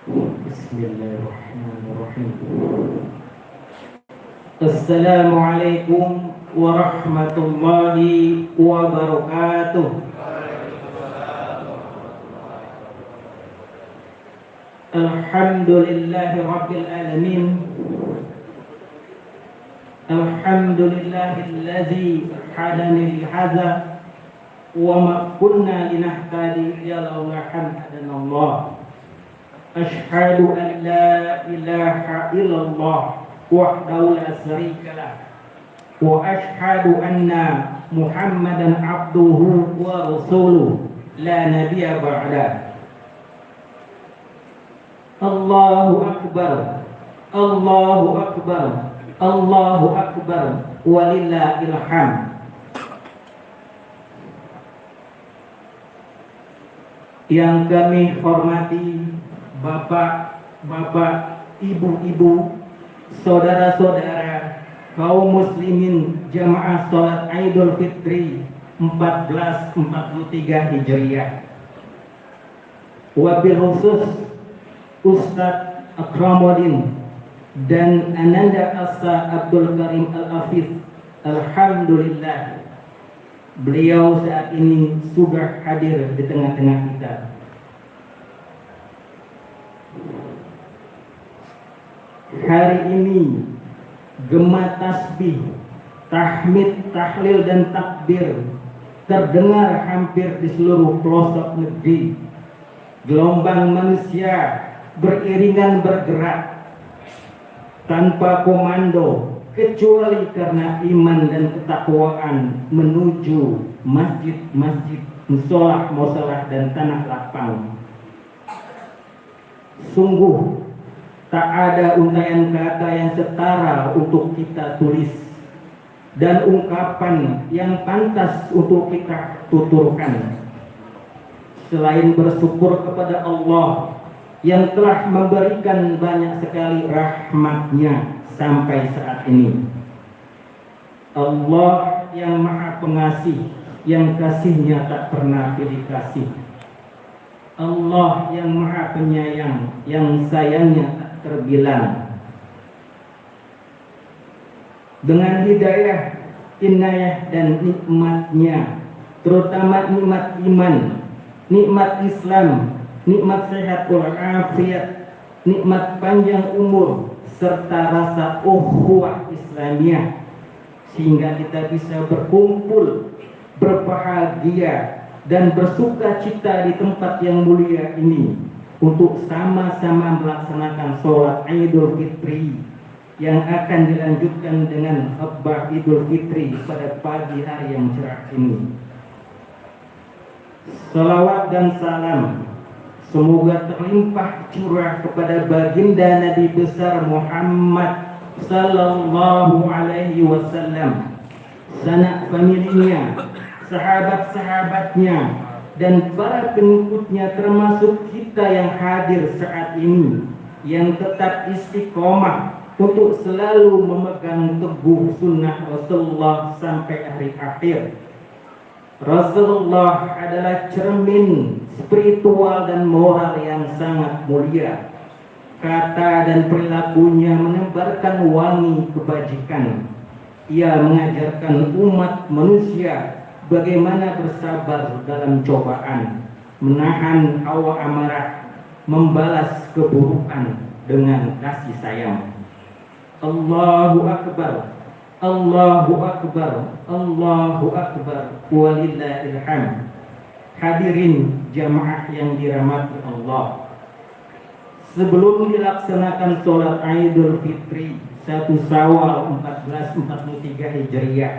Bismillahirrahmanirrahim. Assalamualaikum warahmatullahi wabarakatuh. Alhamdulillahi rabbil alamin. Alhamdulillahillazi hadani li hadza wa ma kunna linahtadiya laula an hadanallah. Asyhadu an la ilaha illallah wahdahu la syarika lah wa asyhadu anna Muhammadan abduhu wa rasuluhu la nabiyya ba'da. Allahu akbar, Allahu akbar, Allahu akbar, walillahil hamd. Yang kami hormati bapak-bapak, ibu-ibu, saudara-saudara, kaum muslimin jamaah salat Idul Fitri 1443 Hijriah. Wabil khusus Ustadz Akramuddin dan Ananda Asa Abdul Karim Al-Hafiz, alhamdulillah beliau saat ini sudah hadir di tengah-tengah kita. Hari ini gema tasbih, tahmid, tahlil dan takbir terdengar hampir di seluruh pelosok negeri. Gelombang manusia beriringan bergerak tanpa komando kecuali karena iman dan ketakwaan menuju masjid-masjid, musolah-musolah dan tanah lapang. Sungguh tak ada untaian kata yang setara untuk kita tulis dan ungkapan yang pantas untuk kita tuturkan selain bersyukur kepada Allah yang telah memberikan banyak sekali rahmat-Nya sampai saat ini. Allah yang Maha Pengasih, yang kasih-Nya tak pernah pilih kasih. Allah yang Maha Penyayang, yang sayangnya tak terbilang. Dengan hidayah, inayah dan nikmat-Nya, terutama nikmat iman, nikmat Islam, nikmat sehat walafiat, nikmat panjang umur, serta rasa ukhuwah Islamiyah, sehingga kita bisa berkumpul, berbahagia dan bersuka cita di tempat yang mulia ini untuk sama-sama melaksanakan sholat Idul Fitri yang akan dilanjutkan dengan khutbah Idul Fitri pada pagi hari yang cerah ini. Salawat dan salam semoga terlimpah curah kepada baginda Nabi besar Muhammad sallallahu alaihi wasallam, sanak familinya, sahabat-sahabatnya dan para pengikutnya, termasuk kita yang hadir saat ini yang tetap istiqomah untuk selalu memegang teguh sunnah Rasulullah sampai hari akhir. Rasulullah adalah cermin spiritual dan moral yang sangat mulia. Kata dan perilakunya menebarkan wangi kebajikan. Ia mengajarkan umat manusia bagaimana bersabar dalam cobaan, menahan hawa amarah, membalas keburukan dengan kasih sayang. Allahu Akbar, Allahu Akbar, Allahu Akbar, walillahil hamd. Hadirin jamaah yang dirahmati Allah, sebelum dilaksanakan sholat Idul Fitri 1 Syawal 1443 Hijriah,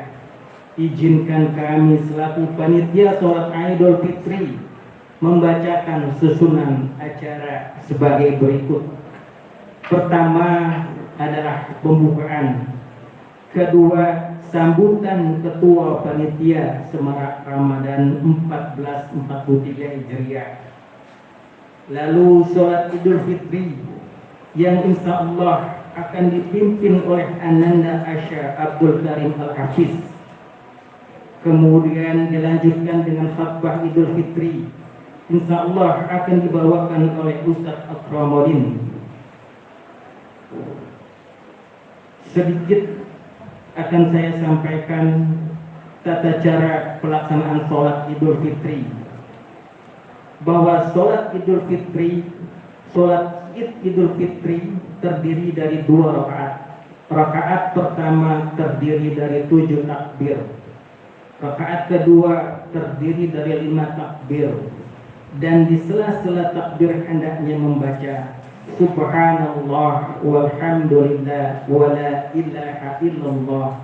izinkan kami selaku panitia sholat Idul Fitri membacakan susunan acara sebagai berikut. Pertama adalah pembukaan, kedua sambutan ketua panitia Semarak Ramadan 1443 Hijriah, lalu sholat Idul Fitri yang insya Allah akan dipimpin oleh Ananda Asa Abdul Karim Al-Hafiz. Kemudian dilanjutkan dengan khutbah Idul Fitri insya Allah akan dibawakan oleh Ustadz Akramuddin. Sedikit akan saya sampaikan tata cara pelaksanaan sholat Idul Fitri. Bahwa sholat Idul Fitri, sholat Id Idul Fitri terdiri dari 2 rakaat. Rakaat pertama terdiri dari 7 takbir. Rakaat kedua terdiri dari 5 takbir. Dan di sela-sela takbir hendaknya membaca Subhanallah walhamdulillah wala ilaha illallah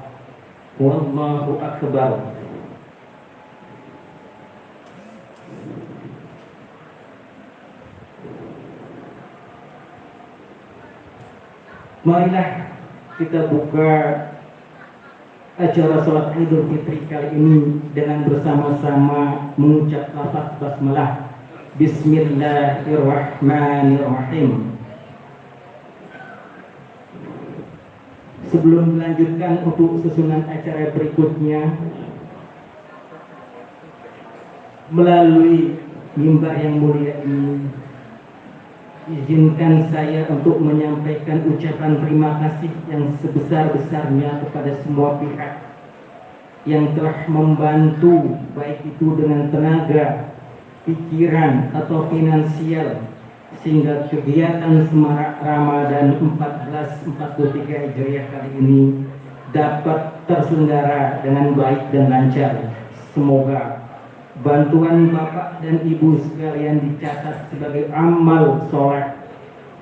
wallahu akbar. Marilah kita buka acara sholat Idul Fitri kali ini dengan bersama-sama mengucap lafaz basmalah. Bismillahirrahmanirrahim. Sebelum melanjutkan untuk susunan acara berikutnya, melalui mimbar yang mulia ini, izinkan saya untuk menyampaikan ucapan terima kasih yang sebesar-besarnya kepada semua pihak yang telah membantu, baik itu dengan tenaga, pikiran atau finansial, sehingga kegiatan Semarak Ramadan 1443 Hijriah kali ini dapat terselenggara dengan baik dan lancar. Semoga bantuan Bapak dan Ibu sekalian dicatat sebagai amal soleh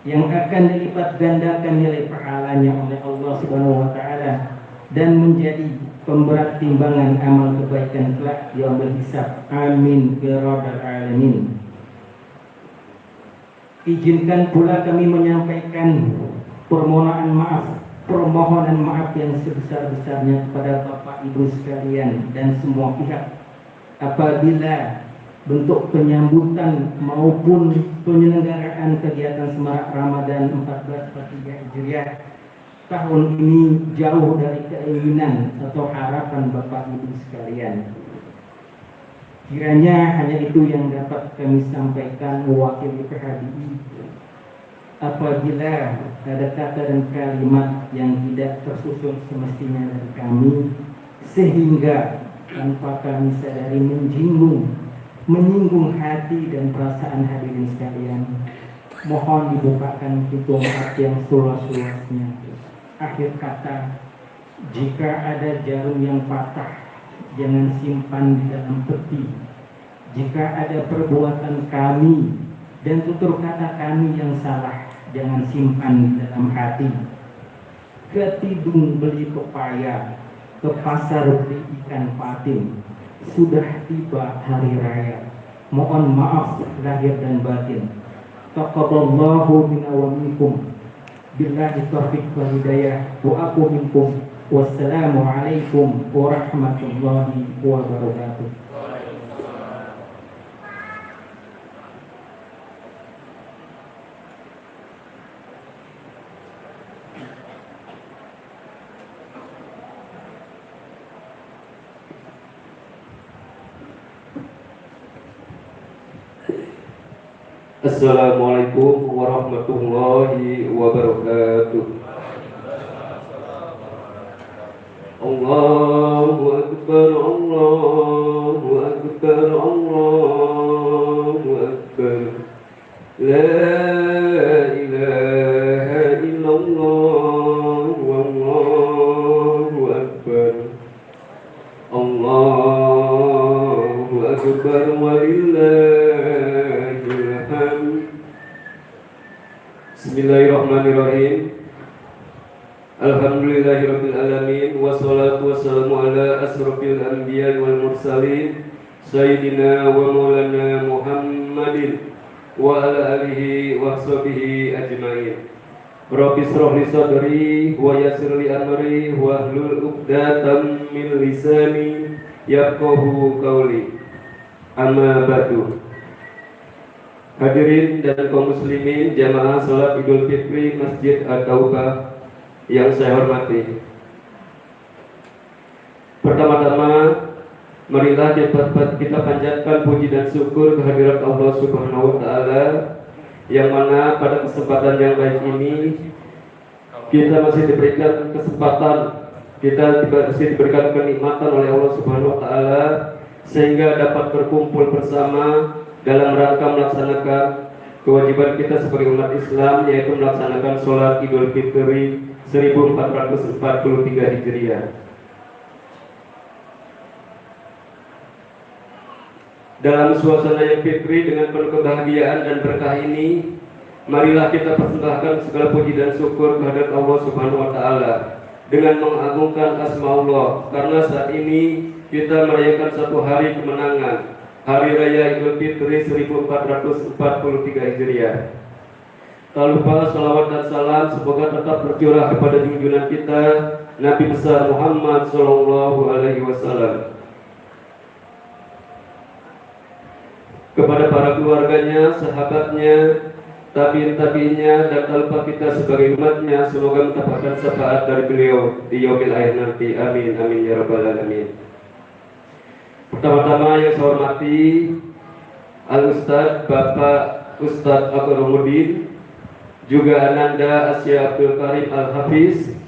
yang akan dilipat gandakan nilai pahalanya oleh Allah Subhanahu wa taala dan menjadi pemberat timbangan amal kebaikan kelak di yaumul hisab. Amin ya rabbal alamin. Izinkan pula kami menyampaikan permohonan maaf yang sebesar-besarnya kepada Bapak Ibu sekalian dan semua pihak apabila bentuk penyambutan maupun penyelenggaraan kegiatan Semarak Ramadan 1443 Hijriah tahun ini jauh dari keinginan atau harapan Bapak Ibu sekalian. Kiranya hanya itu yang dapat kami sampaikan mewakili PHBI. Apabila ada kata dan kalimat yang tidak tersusun semestinya dari kami, sehingga tanpa kami sadari menyinggung hati dan perasaan hadirin sekalian, mohon dibukakan pintu maaf yang seluas-luasnya. Akhir kata, jika ada jarum yang patah, jangan simpan di dalam peti. Jika ada perbuatan kami dan tutur kata kami yang salah, jangan simpan di dalam hati. Ketidung beli pepaya, ke pasar beli ikan patin. Sudah tiba hari raya, mohon maaf lahir dan batin. Taqabbalallahu minna wa minkum. Billahi taufiq wal hidayah wa aku minkum. Wassalamualaikum warahmatullahi wabarakatuh. Assalamualaikum warahmatullahi wabarakatuh. Allahu Akbar, Allahu Akbar, Allahu Akbar. La ilaha illallah, wallahu Akbar. Allahu Akbar walillahil hamd. Bismillahirrahmanirrahim. Alhamdulillahirabbil alamin, wassalatu wassalamu ala asrofil anbiya wal mursalin sayyidina wa maulana Muhammadin wa ala alihi wa sahbihi ajmain. Rabbi shrah li sadri wa yassir li amri wa hlul 'uqdatam min lisani yafqahu qawli. Amma ba'du. Hadirin dan kaum muslimin jamaah salat Idul Fitri Masjid At-Taubah yang saya hormati. Pertama-tama Marilah kita panjatkan puji dan syukur kehadirat Allah Subhanahu wa taala, yang mana pada kesempatan yang baik ini kita masih diberikan kesempatan, kita masih diberikan kenikmatan oleh Allah Subhanahu wa taala sehingga dapat berkumpul bersama dalam rangka melaksanakan kewajiban kita sebagai umat Islam, yaitu melaksanakan sholat Idul Fitri 1443 Hijriah. Dalam suasana yang fitri dengan penuh kebahagiaan dan berkah ini, marilah kita persembahkan segala puji dan syukur kehadirat Allah Subhanahu wa taala dengan mengagungkan asma Allah, karena saat ini kita merayakan satu hari kemenangan, Hari Raya Idul Fitri 1443 Hijriah. Tak lupa salawat dan salam semoga tetap tercurah kepada junjungan kita Nabi besar Muhammad Sallallahu Alaihi Wasallam, kepada para keluarganya, sahabatnya, tabiin-tabiinnya, dan tak lupa kita sebagai umatnya, semoga mendapatkan syafaat dari beliau di yaumil akhir nanti. Amin, amin ya rabbal alamin. Pertama-tama yang saya hormati Al-Ustadz Bapak Ustadz Akromuddin, juga Ananda Asya Abdul Karim Al-Hafiz,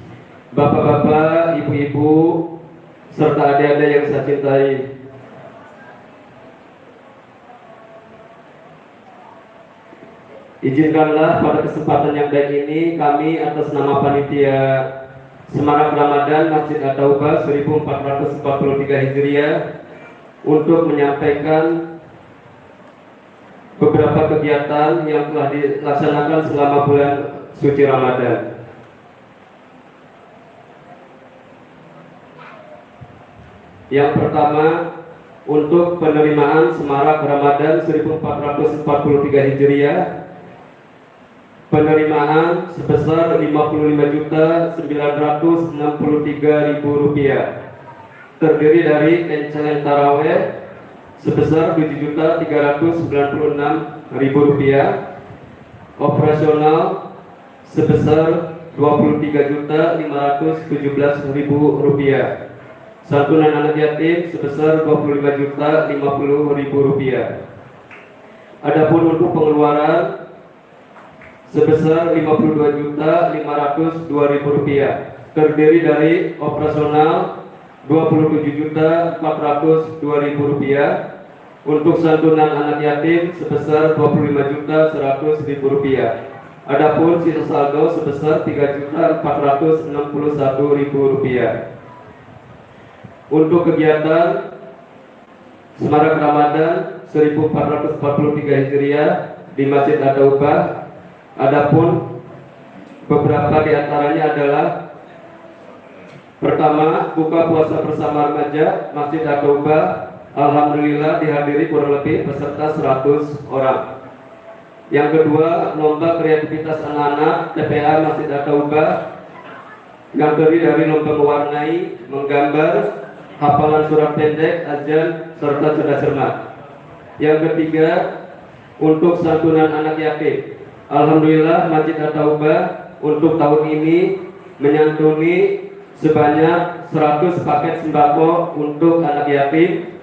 bapak-bapak, ibu-ibu, serta adik-adik yang saya cintai. Izinkanlah pada kesempatan yang baik ini kami atas nama panitia Semarak Ramadan Masjid At-Taubah 1443 Hijriah untuk menyampaikan beberapa kegiatan yang telah dilaksanakan selama bulan suci Ramadan. Yang pertama, untuk penerimaan Semarak Ramadan 1443 Hijriah, penerimaan sebesar Rp55.963.000, terdiri dari encelan taraweh sebesar Rp7.396.000, operasional sebesar Rp23.517.000, santunan anak yatim sebesar Rp25.050.000. Adapun untuk pengeluaran sebesar Rp52.502.000, terdiri dari operasional Rp27.402.000, untuk santunan anak yatim sebesar Rp25.100.000. Adapun sisa saldo sebesar Rp3.461.000. Untuk kegiatan Semarak Ramadan 1443 Hijriah di Masjid At-Taubah, adapun beberapa di antaranya adalah: pertama, buka puasa bersama remaja Masjid At-Taubah, alhamdulillah dihadiri kurang lebih peserta 100 orang. Yang kedua, lomba kreativitas anak-anak TPA Masjid At-Taubah yang terdiri dari lomba mewarnai, menggambar, hafalan surat pendek, azan, serta cerdas cermat. Yang ketiga, untuk santunan anak yatim, alhamdulillah Masjid At-Taubah untuk tahun ini menyantuni sebanyak 100 paket sembako untuk anak yatim.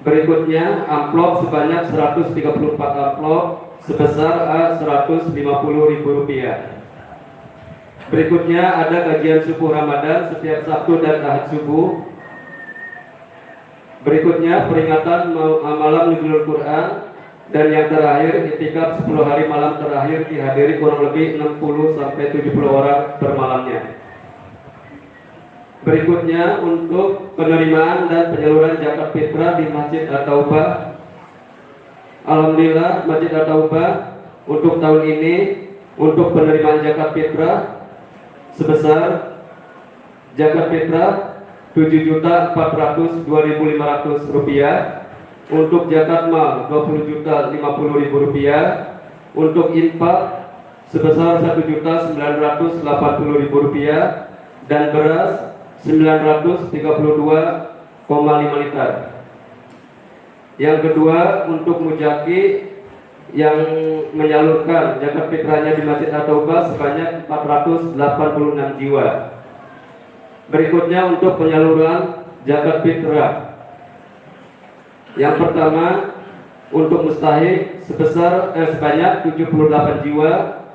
Berikutnya, amplop sebanyak 134 amplop sebesar Rp150.000. Berikutnya ada kajian subuh Ramadan setiap Sabtu dan Ahad subuh. Berikutnya peringatan malam Nuzulul Quran, dan yang terakhir itikaf 10 hari malam terakhir dihadiri kurang lebih 60-70 orang per malamnya. Berikutnya untuk penerimaan dan penyaluran zakat fitrah di Masjid At-Taubah, alhamdulillah Masjid At-Taubah untuk tahun ini untuk penerimaan zakat fitrah sebesar zakat fitrah Rp7.402.500, untuk zakat mal Rp20.050.000, untuk infak sebesar Rp1.980.000, dan beras 932,5 liter. Yang kedua, untuk mujaki yang menyalurkan zakat fitrahnya di Masjid At-Taubah sebanyak 486 jiwa. Berikutnya untuk penyaluran zakat fitrah Yang pertama untuk mustahik sebanyak 78 jiwa.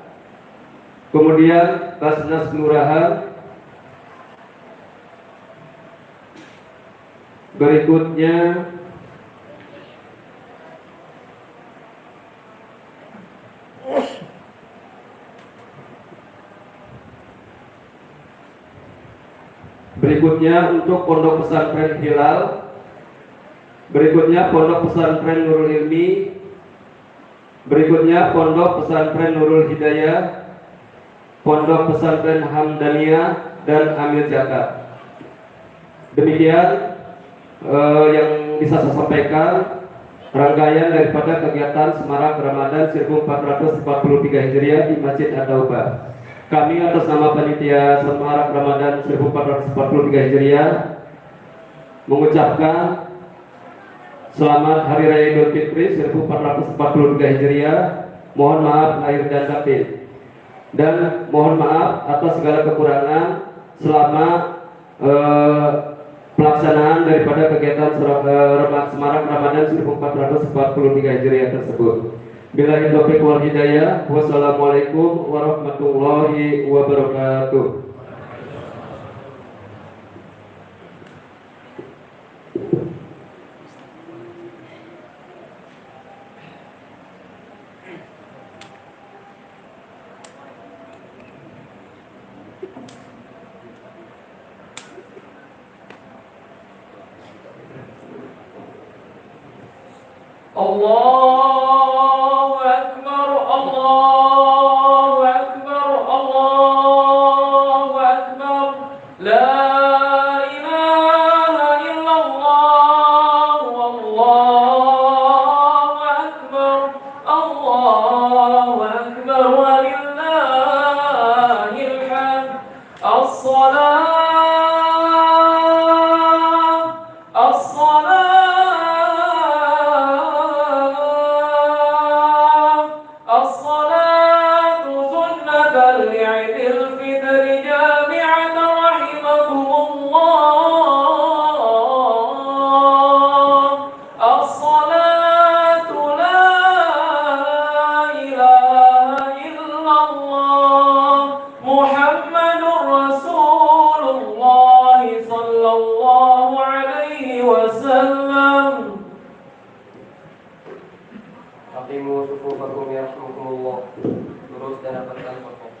Kemudian Basnas Kelurahan. Berikutnya untuk Pondok Pesantren Hilal. Berikutnya Pondok Pesantren Nurul Ilmi. Berikutnya Pondok Pesantren Nurul Hidayah, Pondok Pesantren Hamdaniyah dan Amil Jaka. Demikian yang bisa saya sampaikan rangkaian daripada kegiatan Semarak Ramadan 1443 Hijriah di Masjid At-Taubah. Kami atas nama panitia Semarak Ramadan 1443 Hijriah mengucapkan selamat Hari Raya Idul Fitri 1443 Hijriah. Mohon maaf lahir dan batin, dan mohon maaf atas segala kekurangan selama pelaksanaan daripada kegiatan Semarak Ramadan 1443 Hijriah tersebut. Billahi taufiq wal hidayah. Wassalamualaikum warahmatullahi wabarakatuh. Allahu Akbar, Allahu Akbar, Allahu Akbar. La ilaha illallah, Allahu Akbar, Allahu Akbar, walillahil hamd. As-salat, as-salat. Aqimu sufufakum yarhamukumullah. Lurus dan rapatkan safaf.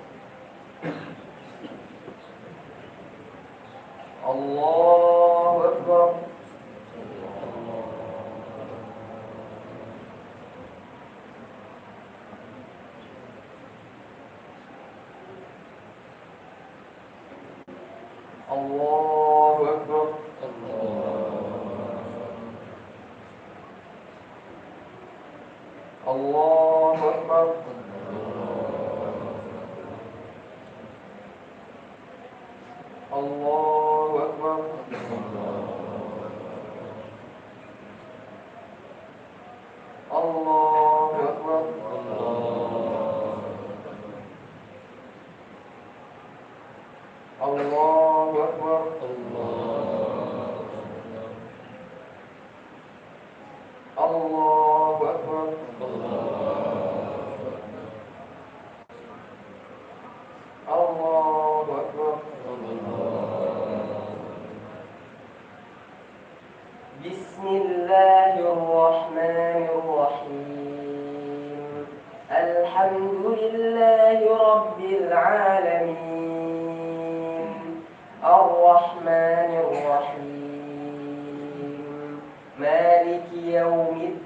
Allahu Akbar. Allahu Akbar. Allahu Akbar. Allahu Akbar. Allahu Akbar. Allahu Akbar. Allahu Akbar. Allahu Akbar. Bismillahirrahmanirrahim. Alhamdulillahi Rabbil alamin. Ar-Rahmanir-Rahim. Maliki yawmiddin.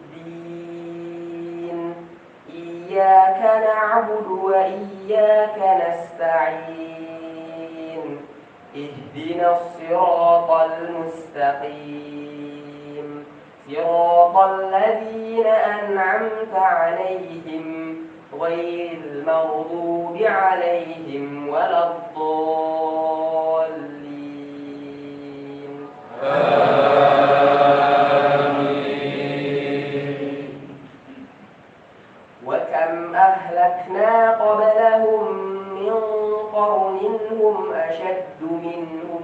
Iyyaka na'budu wa iyyaka nasta'in. Ihdinas siratal mustaqim. Siratal ladzina an'amta 'alaihim ghairil maghdubi 'alaihim waladdallin. وكم أهلكنا قبلهم من قرن هم أشد منهم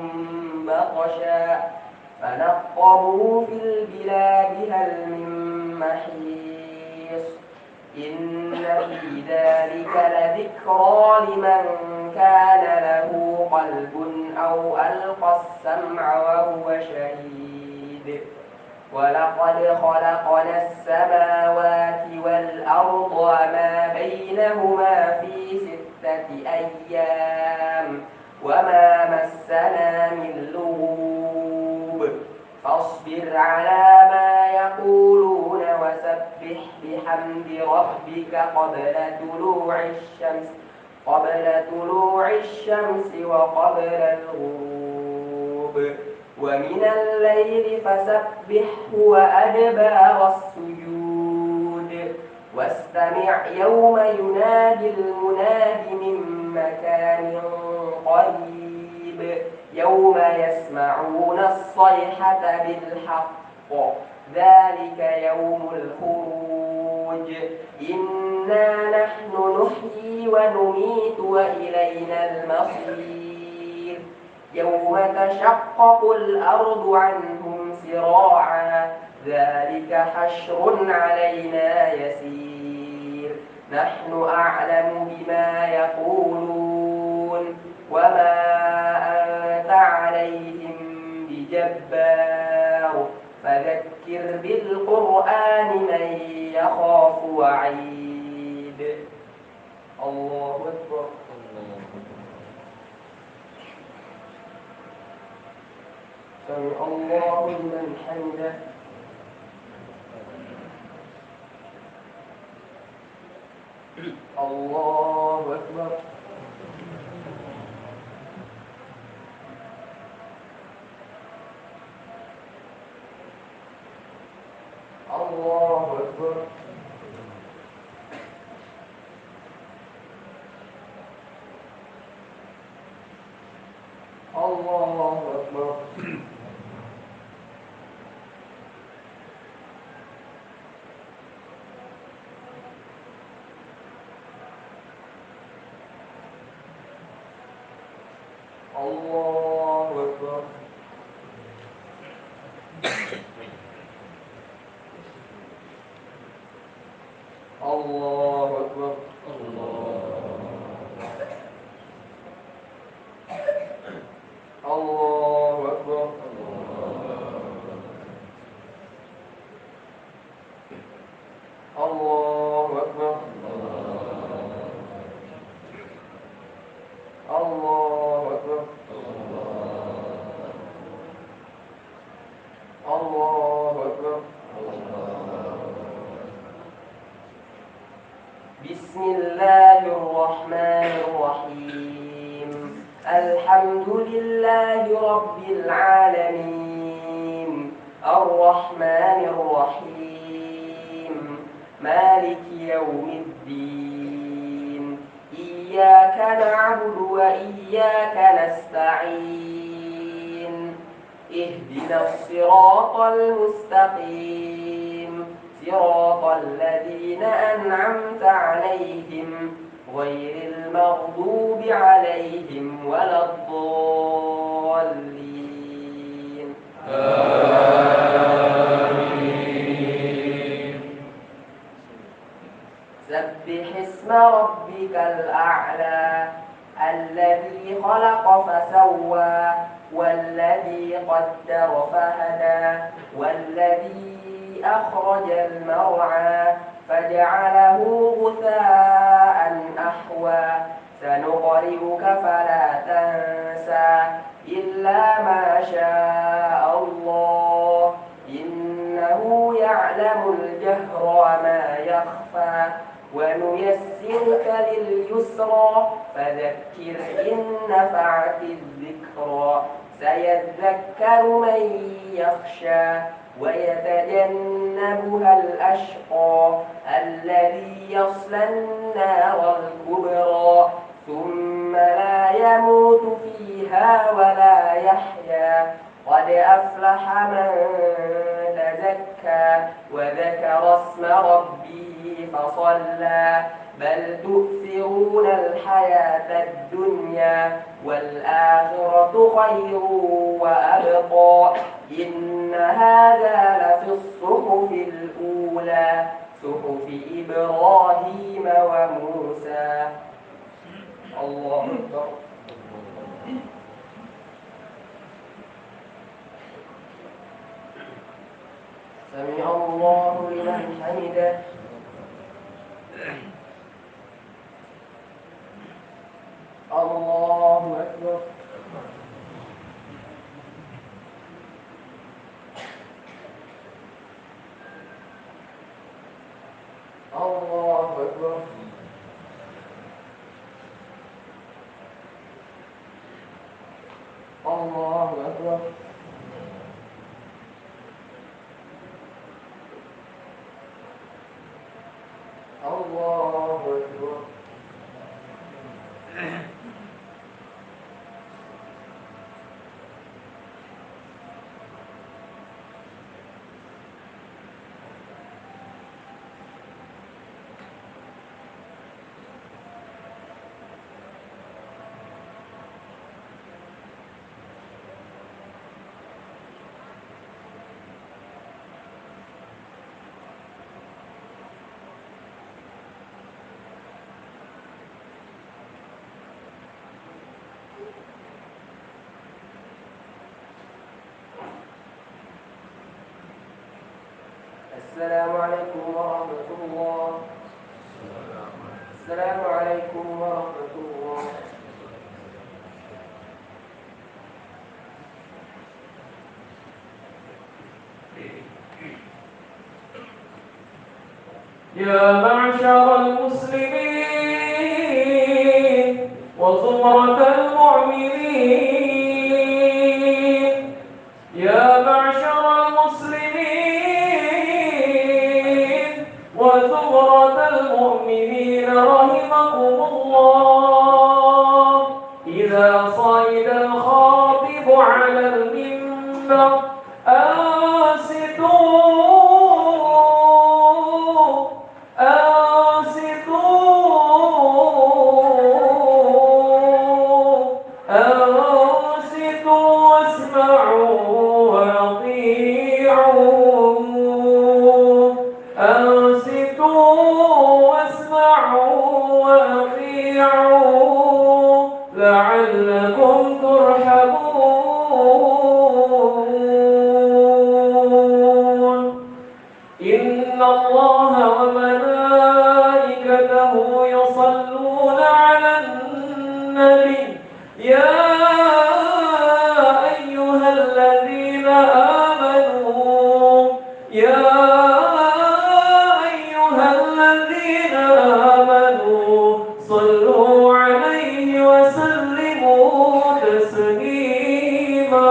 بطشا فنقبوا في البلاد هل من محيص إن في ذلك لذكرى لمن كان له قلب أو ألقى السمع وهو شهيد ولقد خلقنا السماوات والأرض وما بينهما في 6 أيام وما مسنا من لغوب فاصبر على ما يقولون وسبح بحمد ربك قبل طلوع الشمس وقبل الغروب ومن الليل فسبحه وأدبار السجود واستمع يوم ينادي المناد من مكان قريب يوم يسمعون الصيحة بالحق ذلك يوم الخروج إنا نحن نحيي ونميت وإلينا المصير يوم تشقق الأرض عنهم سراعا ذلك حشر علينا يسير نحن أعلم بما يقولون وما أنت عليهم بجبار فذكر بالقرآن من يخاف وعيد الله أكبر سمع الله لمن حمده الله أكبر الله أكبر الله أكبر الله أكبر الله أكبر الله أكبر الله أكبر الله أكبر الله أكبر بسم الله الرحمن الرحيم الحمد لله رب العالمين الرحمن الرحيم مالك يوم الدين إياك نعبد وإياك نستعين اهدنا الصراط المستقيم صراط الذين أنعمت عليهم غير المغضوب عليهم ولا الضالين آمين سبح اسم ربك الأعلى الذي خلق فسوى والذي قدر فهدى والذي أخرج المرعى فجعله غثاء أحوى سنقرئك فلا تنسى إلا ما شاء الله إنه يعلم الجهر وما يخفى ونيسرك لليسرى فذكر إن نفعت الذكرى سيذكر من يخشى ويتجنبها الأشقى الذي يصلى النار الكبرى ثم لا يموت فيها ولا يحيا قد أفلح من تزكى وذكر اسم ربه فصلى بل تؤثرون الحياة الدنيا والآخرة خير وأبقى إن هذا لفي الصحف الأولى صحف إبراهيم وموسى. الله أكبر. سمع الله لمن حمده. الله أكبر. الله أكبر. الله أكبر. الله أكبر. السلام عليكم ورحمة الله. السلام عليكم ورحمة الله. يا معشر المسلمين وزمرة المؤمنين يا معشر المسلمين وزمرة المؤمنين رحمكم الله إذا صعد الخاطب على المنبر أنصتوا واسمعوا وأطيعوا. أنصتوا واسمعوا وأطيعوا لعلكم ترحمون. إن الله وملائكته يصلون على النبي يا أيها الذين آمنوا صلوا عليه وسلموا تسليما.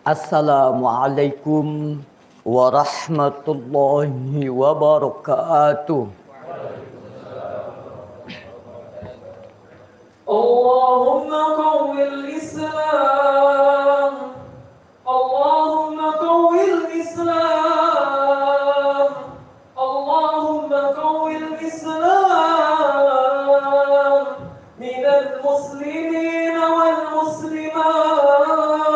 Assalamualaikum warahmatullahi wabarakatuh. Allahumma qawwil Islam. Allahumma qawwil Islam. Allahumma qawwil Islam minal muslimin wal muslimat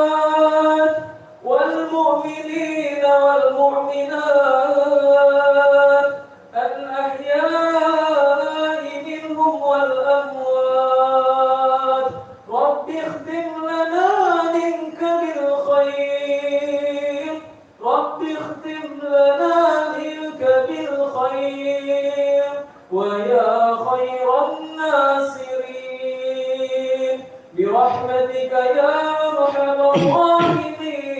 wal mu'minin wal mu'minat al ahya'i minhum wal amwat. Rabbi ikhtim lana minka bil khair. Rabbi ikhtim lana الخير ويا خير الناصرين برحمتك يا أرحم الراحمين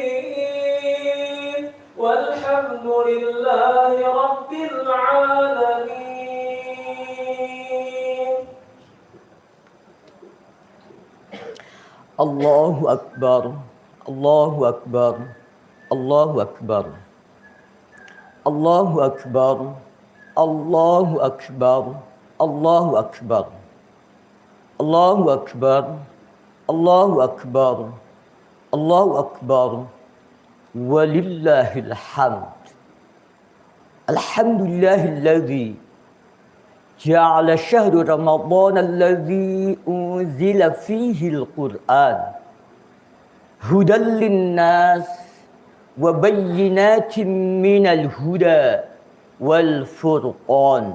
والحمد لله رب العالمين. Allahu Akbar, Allahu Akbar, Allahu Akbar, Allahu Akbar, Allahu Akbar, Allahu Akbar, Allahu Akbar, Allahu Akbar, Allahu Akbar, walillahil hamd. Alhamdulillahilladzi جعل شهر رمضان الذي أنزل فيه القرآن هدى للناس وبينات من الهدى والفرقان.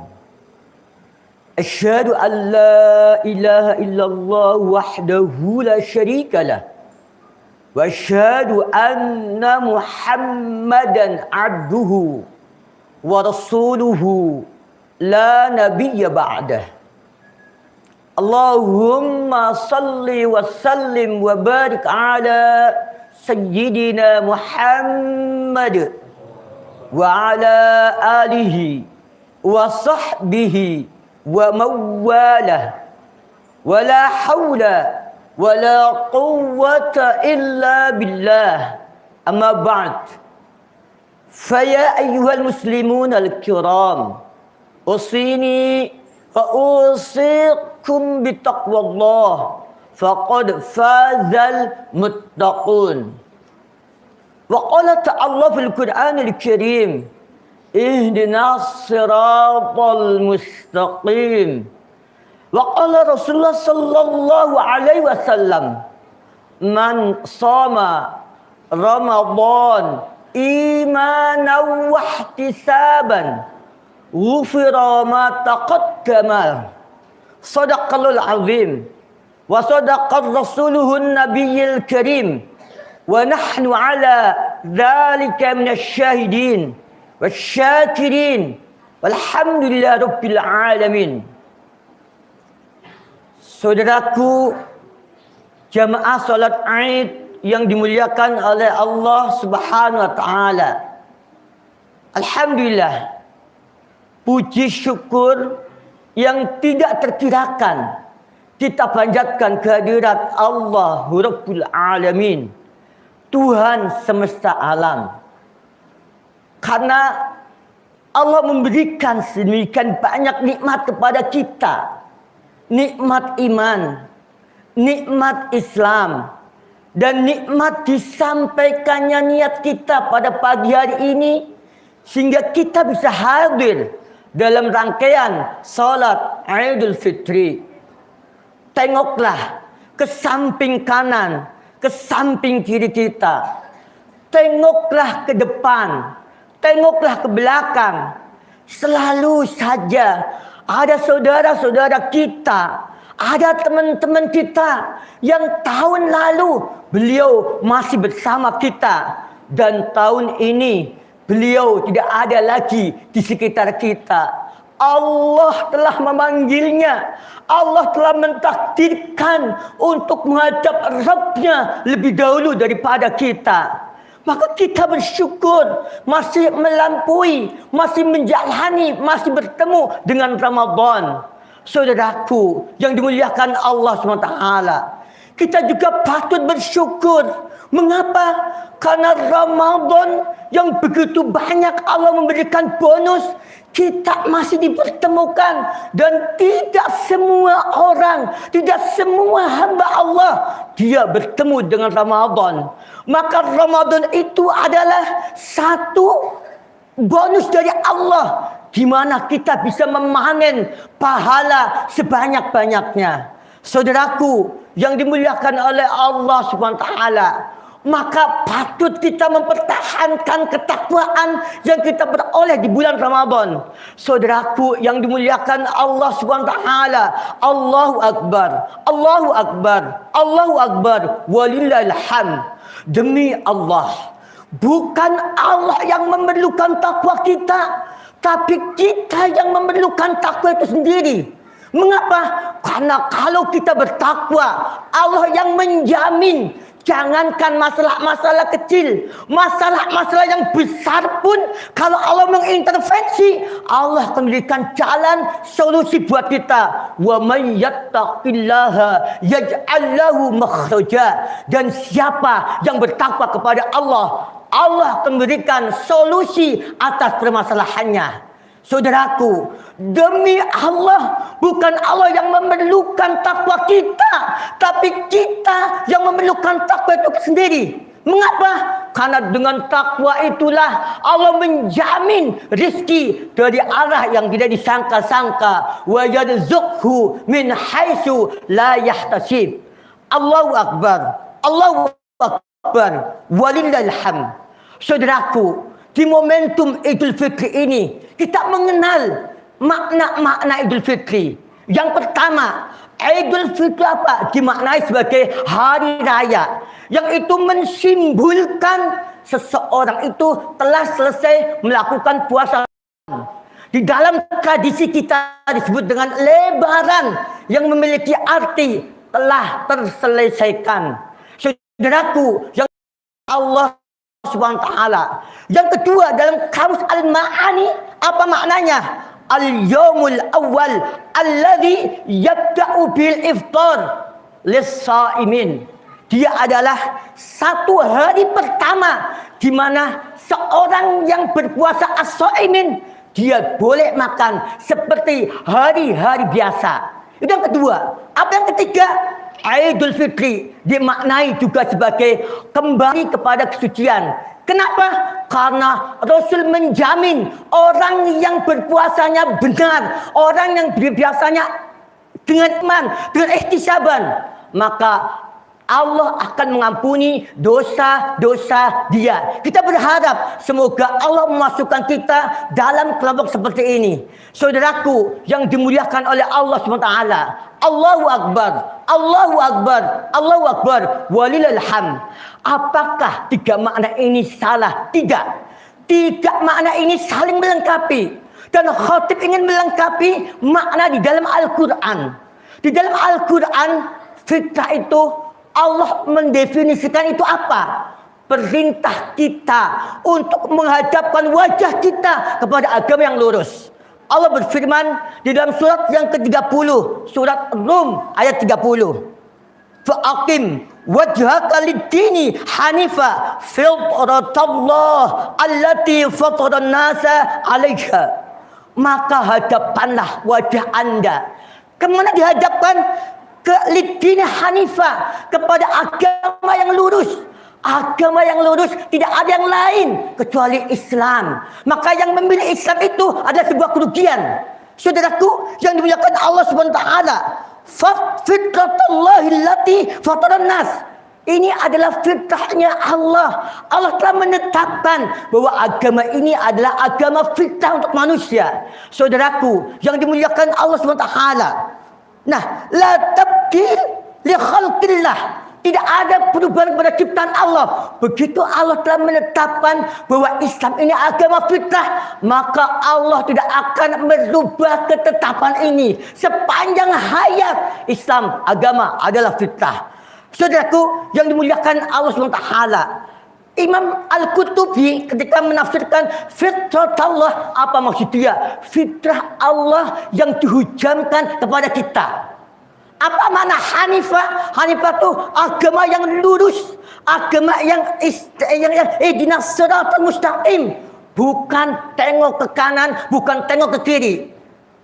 أشهد أن لا إله إلا الله وحده لا شريك له وأشهد أن محمدا عبده ورسوله لا نبي بعده. اللهم صل وسلم وبارك على سيدنا محمد وعلى آله وصحبه ومن والاه ولا حول ولا قوة إلا بالله. أما بعد فيا أيها المسلمون الكرام أوصيني وأوصيكم بتقوى الله فقد فاز المتقون. وقال تعالى في القرآن الكريم اهدنا الصراط المستقيم. وقال رسول الله صلى الله عليه وسلم من صام رمضان إيمانا واحتسابا غفر ما تقدم. صدق الله العظيم وصدق رسوله النبي الكريم ونحن على ذلك من الشاهدين والشاكرين والحمد لله رب العالمين. Saudaraku, jamaah salat Aid yang dimuliakan oleh Allah Subhanahu wa taala. Alhamdulillah, puji syukur yang tidak terkirakan kita panjatkan kehadirat Allah Rabbul Alamin, Tuhan semesta alam. Karena Allah memberikan sedemikian banyak nikmat kepada kita. Nikmat iman, nikmat Islam, dan nikmat disampaikannya niat kita pada pagi hari ini sehingga kita bisa hadir dalam rangkaian salat Idul Fitri. Tengoklah ke samping kanan, ke samping kiri kita. Tengoklah ke depan, tengoklah ke belakang. Selalu saja ada saudara-saudara kita, ada teman-teman kita yang tahun lalu beliau masih bersama kita dan tahun ini beliau tidak ada lagi di sekitar kita. Allah telah memanggilnya, Allah telah mentakdirkan untuk menghadap Rabb-Nya lebih dahulu daripada kita. Maka kita bersyukur masih melampaui, masih menjalani, masih bertemu dengan Ramadan. Saudaraku yang dimuliakan Allah SWT, kita juga patut bersyukur. Mengapa? Karena Ramadan yang begitu banyak Allah memberikan bonus, kita masih dipertemukan. Dan tidak semua orang, tidak semua hamba Allah dia bertemu dengan Ramadan. Maka Ramadan itu adalah satu bonus dari Allah, di mana kita bisa memanen pahala sebanyak-banyaknya. Saudaraku yang dimuliakan oleh Allah Subhanahu wa taala, maka patut kita mempertahankan ketakwaan yang kita beroleh di bulan Ramadan. Saudaraku yang dimuliakan Allah Subhanahu wa taala, Allahu Akbar, Allahu Akbar, Allahu Akbar, walillahil hamd. Demi Allah, Bukan Allah yang memerlukan takwa kita, tapi kita yang memerlukan takwa itu sendiri. Mengapa? Karena kalau kita bertakwa, Allah yang menjamin. Jangankan masalah-masalah kecil, masalah-masalah yang besar pun kalau Allah mengintervensi, Allah akan memberikan jalan solusi buat kita. Wa may yattaqillaha yaj'al lahu makhraja. Dan siapa yang bertakwa kepada Allah, Allah akan memberikan solusi atas permasalahannya. Saudaraku, demi Allah, bukan Allah yang memerlukan takwa kita, tapi kita yang memerlukan takwa itu sendiri. Mengapa? Karena dengan takwa itulah Allah menjamin rizki dari arah yang tidak disangka-sangka. Wa yarzuqhu min haitsu la yahtasib. Allahu Akbar. Allahu Akbar. Walillahil hamd. Saudaraku, di momentum Idul Fitri ini kita mengenal makna-makna Idul Fitri. Yang pertama, Idul Fitri apa? Dimaknai sebagai hari raya, yang itu mensimbolkan seseorang itu telah selesai melakukan puasa. Di dalam tradisi kita disebut dengan lebaran, yang memiliki arti telah terselesaikan. Saudaraku, yang Allah Subhanahu wa ta'ala. Yang kedua, dalam kamus al-ma'ani, apa maknanya? Al-yawmul awal alladhi yabda'u bil iftar lis-sa'imin. Dia adalah satu hari pertama di mana seorang yang berpuasa as-sa'imin dia boleh makan seperti hari-hari biasa. Itu yang kedua. Apa yang ketiga? Idul Fitri dimaknai juga sebagai kembali kepada kesucian. Kenapa? Karena Rasul menjamin orang yang berpuasanya benar, orang yang biasanya dengan iman, dengan ihtisaban, maka Allah akan mengampuni dosa-dosa dia. Kita berharap semoga Allah memasukkan kita dalam kelompok seperti ini. Saudaraku yang dimuliakan oleh Allah SWT. Allahu Akbar, Allahu Akbar, Allahu Akbar, walillahil hamd. Apakah tiga makna ini salah? Tidak. Tiga makna ini saling melengkapi. Dan khatib ingin melengkapi makna di dalam Al-Quran. Di dalam Al-Quran, fitrah itu Allah mendefinisikan itu apa? Perintah kita untuk menghadapkan wajah kita kepada agama yang lurus. Allah berfirman di dalam surat yang ke-30, surat Rum ayat 30. Fa'aqim wajhaka lid-dini hanifa fitratallah allati fataran nasa 'alaiha. Maka hadapanlah wajah Anda. Kemana dihadapkan? Ke lid-dini hanifa, kepada agama yang lurus. Agama yang lurus tidak ada yang lain kecuali Islam. Maka yang memilih Islam itu adalah sebuah kerugian. Saudaraku yang dimuliakan Allah Subhanahu wa taala, fitratallahi allati fataran nas. Ini adalah fitrahnya Allah. Allah telah menetapkan bahwa agama ini adalah agama fitrah untuk manusia. Saudaraku yang dimuliakan Allah Subhanahu wa taala. Nah, la tabdil li khalqillah. Tidak ada perubahan kepada ciptaan Allah. Begitu Allah telah menetapkan bahwa Islam ini agama fitrah, maka Allah tidak akan merubah ketetapan ini. Sepanjang hayat Islam agama adalah fitrah. Saudaraku yang dimuliakan Allah SWT, Imam Al-Qutubi ketika menafsirkan fitratallah, apa maksud dia? Fitrah Allah yang dihujamkan kepada kita. Apa makna hanifah? Hanifah itu agama yang lurus, agama yang ihdinas siratal mustaqim. Bukan tengok ke kanan, bukan tengok ke kiri.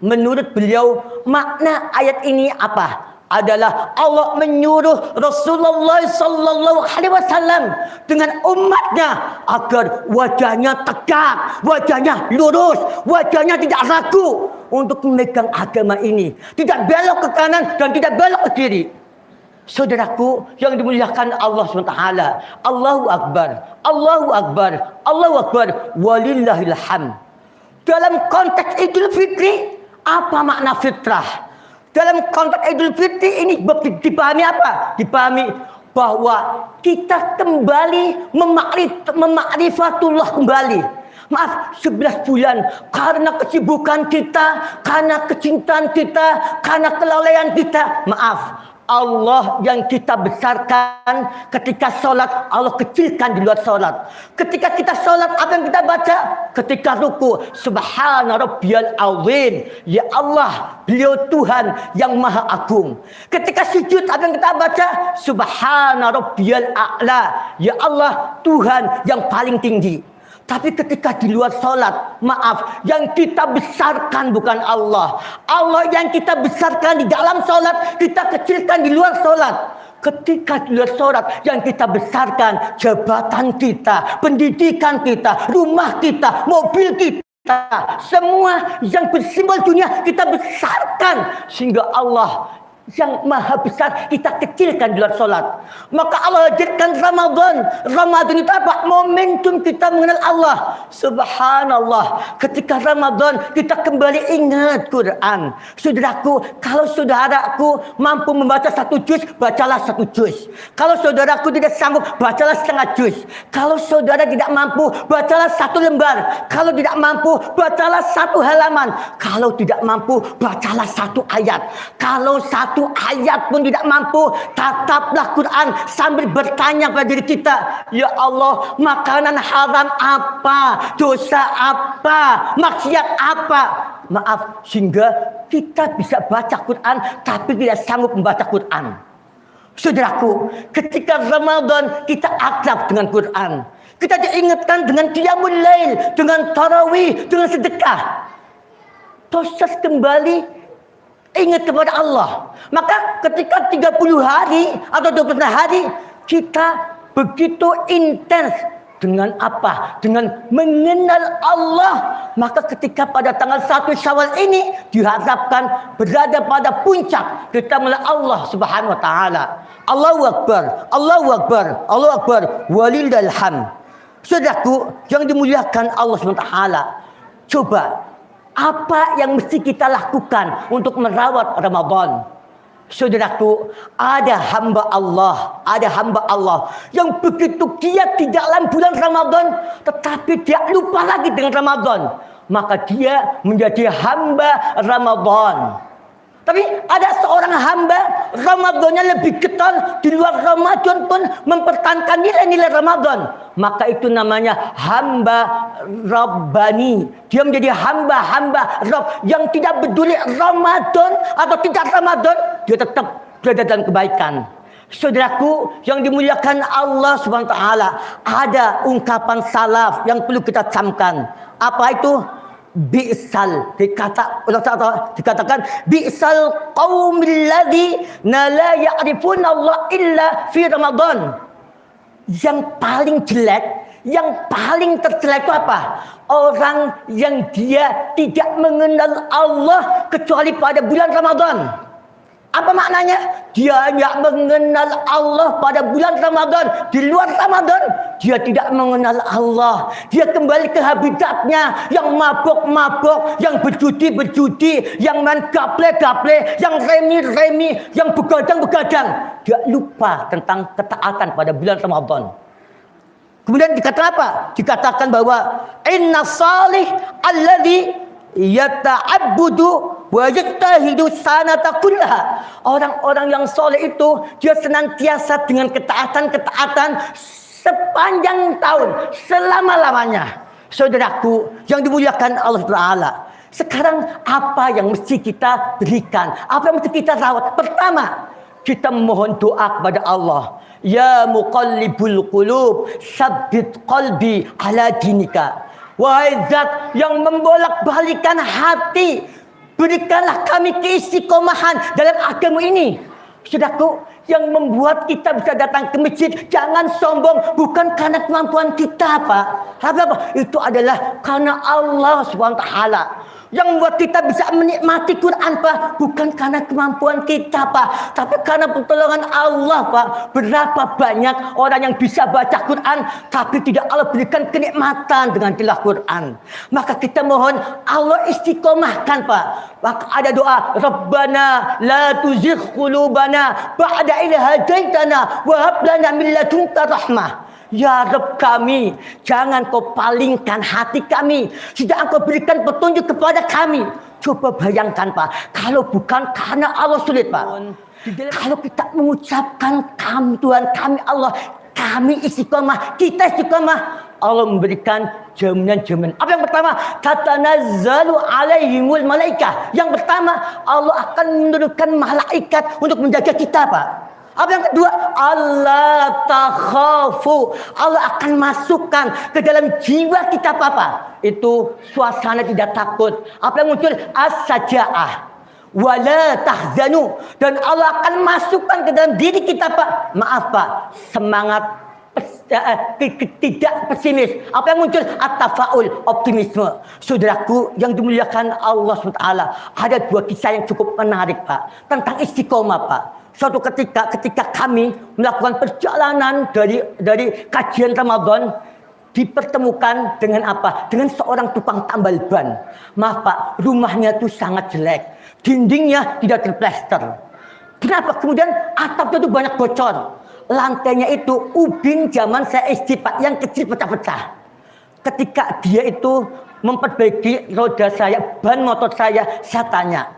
Menurut beliau, makna ayat ini apa? Adalah Allah menyuruh Rasulullah sallallahu alaihi wasallam dengan umatnya agar wajahnya tegak, wajahnya lurus, wajahnya tidak ragu untuk memegang agama ini, tidak belok ke kanan dan tidak belok ke kiri. Saudaraku yang dimuliakan Allah SWT, Allahu Akbar, Allahu Akbar, Allahu Akbar, walillahil hamd. Dalam konteks Idul Fitri, apa makna fitrah? Dalam konteks Idul Fitri ini dipahami apa? Dipahami bahwa kita kembali mema'rifatullah kembali. Maaf, 11 bulan karena kesibukan kita, karena kecintaan kita, karena kelalaian kita. Maaf, Allah yang kita besarkan ketika sholat, Allah kecilkan di luar sholat. Ketika kita sholat, apa yang kita baca? Ketika ruku, Subhana Rabbiyal Azim. Ya Allah, beliau Tuhan yang maha agung. Ketika sujud, apa yang kita baca? Subhana Rabbiyal A'la. Ya Allah, Tuhan yang paling tinggi. Tapi ketika di luar sholat, maaf, yang kita besarkan bukan Allah. Allah yang kita besarkan di dalam sholat, kita kecilkan di luar sholat. Ketika di luar sholat, yang kita besarkan jabatan kita, pendidikan kita, rumah kita, mobil kita. Semua yang bersimbol dunia kita besarkan. Sehingga Allah yang maha besar kita kecilkan di luar sholat. Maka Allah hadirkan Ramadan. Ramadan itu apa? Momentum kita mengenal Allah. Subhanallah, ketika Ramadan kita kembali ingat Quran. Saudaraku, kalau saudaraku mampu membaca 1 juz, bacalah 1 juz. Kalau saudaraku tidak sanggup, bacalah setengah juz. Kalau saudara tidak mampu, bacalah 1 lembar. Kalau tidak mampu, bacalah 1 halaman. Kalau tidak mampu, bacalah 1 ayat. Kalau 1 ayat pun tidak mampu, tataplah Quran sambil bertanya pada diri kita, ya Allah, makanan haram apa, dosa apa, maksiat apa. Maaf, sehingga kita bisa baca Quran tapi tidak sanggup membaca Quran. Saudaraku, ketika Ramadan kita akrab dengan Quran, kita diingatkan dengan qiyamul lail, dengan tarawih, dengan sedekah. Proses kembali ingat kepada Allah. Maka ketika 30 hari atau 20 hari kita begitu intens dengan apa? Dengan mengenal Allah. Maka ketika pada tanggal 1 Syawal ini diharapkan berada pada puncak kita melihat Allah Subhanahu wa taala. Allahu Akbar, Allahu Akbar, Allahu Akbar, walillahil hamd. Saudaraku yang dimuliakan Allah Subhanahu wa taala, coba apa yang mesti kita lakukan untuk merawat Ramadan? Saudaraku, ada hamba Allah yang begitu giat di dalam bulan Ramadan, tetapi dia lupa lagi dengan Ramadan. Maka dia menjadi hamba Ramadan. Tapi ada seorang hamba, Ramadannya lebih kental, di luar Ramadan pun mempertahankan nilai-nilai Ramadan. Maka itu namanya hamba Rabbani. Dia menjadi hamba-hamba Rabb yang tidak peduli Ramadan atau tidak Ramadan, dia tetap berada dalam kebaikan. Saudaraku yang dimuliakan Allah Subhanahu wa taala, ada ungkapan salaf yang perlu kita camkan. Apa itu? Bi'sal, dikatakan bi'sal qaumil ladzi la ya'rifuna Allah illa fi Ramadan. Yang paling jelek, yang paling tercela itu apa? Orang yang dia tidak mengenal Allah kecuali pada bulan Ramadan. Apa maknanya? Dia hanya mengenal Allah pada bulan Ramadan. Di luar Ramadan, dia tidak mengenal Allah. Dia kembali ke habitatnya yang mabok-mabok, yang berjudi-berjudi, yang main gaple-gaple, yang remi-remi, yang begadang-begadang. Dia lupa tentang ketaatan pada bulan Ramadan. Kemudian dikatakan apa? Dikatakan bahwa inna salih alladhi yata'abbudu wa yajtahidu sanata kullaha. Orang-orang yang soleh itu dia senantiasa dengan ketaatan-ketaatan sepanjang tahun, selama-lamanya. Saudaraku yang dimuliakan Allah Taala, sekarang apa yang mesti kita berikan? Apa yang mesti kita rawat? Pertama, kita memohon doa kepada Allah. Ya muqallibul qulub, tsabbit qalbi ala dinika. Wahai zat yang membolak-balikan hati, berikanlah kami keistiqomahan dalam agama ini. Saudaraku, yang membuat kita bisa datang ke masjid, jangan sombong, bukan karena kemampuan kita, Pak. Apa? Itu adalah karena Allah SWT. Yang membuat kita bisa menikmati Quran, Pak, bukan karena kemampuan kita, Pak, tapi karena pertolongan Allah, Pak. Berapa banyak orang yang bisa baca Quran, tapi tidak Allah berikan kenikmatan dengan tilawah Quran. Maka kita mohon Allah istiqomahkan, Pak. Maka ada doa, Rabbana la tuzigh qulubana ba'da idh hadaitana wa hab lana min ladunka rahmah. Ya Rabb kami, jangan kau palingkan hati kami, tidak engkau berikan petunjuk kepada kami. Coba bayangkan, Pak, kalau bukan karena Allah sulit, Pak. Kalau kita mengucapkan kami Tuhan kami Allah, kami istiqomah, kita istiqomah, Allah memberikan jaminan-jaminan. Apa yang pertama? Tatanazzalu alaihimul malaikah. Yang pertama, Allah akan menurunkan malaikat untuk menjaga kita, Pak. Apa yang kedua? Allah takhafu. Allah akan masukkan ke dalam jiwa kita, Papa. Itu suasana tidak takut. Apa yang muncul? As-saja'ah. Wala tahzanu. Dan Allah akan masukkan ke dalam diri kita, Pak. Maaf, Pak. Semangat tidak pesimis. Apa yang muncul? At-tafaul, optimisme. Saudaraku yang dimuliakan Allah SWT. Ada dua kisah yang cukup menarik, Pak. Tentang istiqomah, Pak. Suatu ketika kami melakukan perjalanan dari kajian Ramadan, dipertemukan dengan apa? Dengan seorang tukang tambal ban. Maaf, Pak, rumahnya itu sangat jelek. Dindingnya tidak terplester. Kenapa? Kemudian atapnya itu banyak bocor. Lantainya itu ubin zaman saya SD, Pak, yang kecil pecah-pecah. Ketika dia itu memperbaiki roda saya, ban motor saya tanya,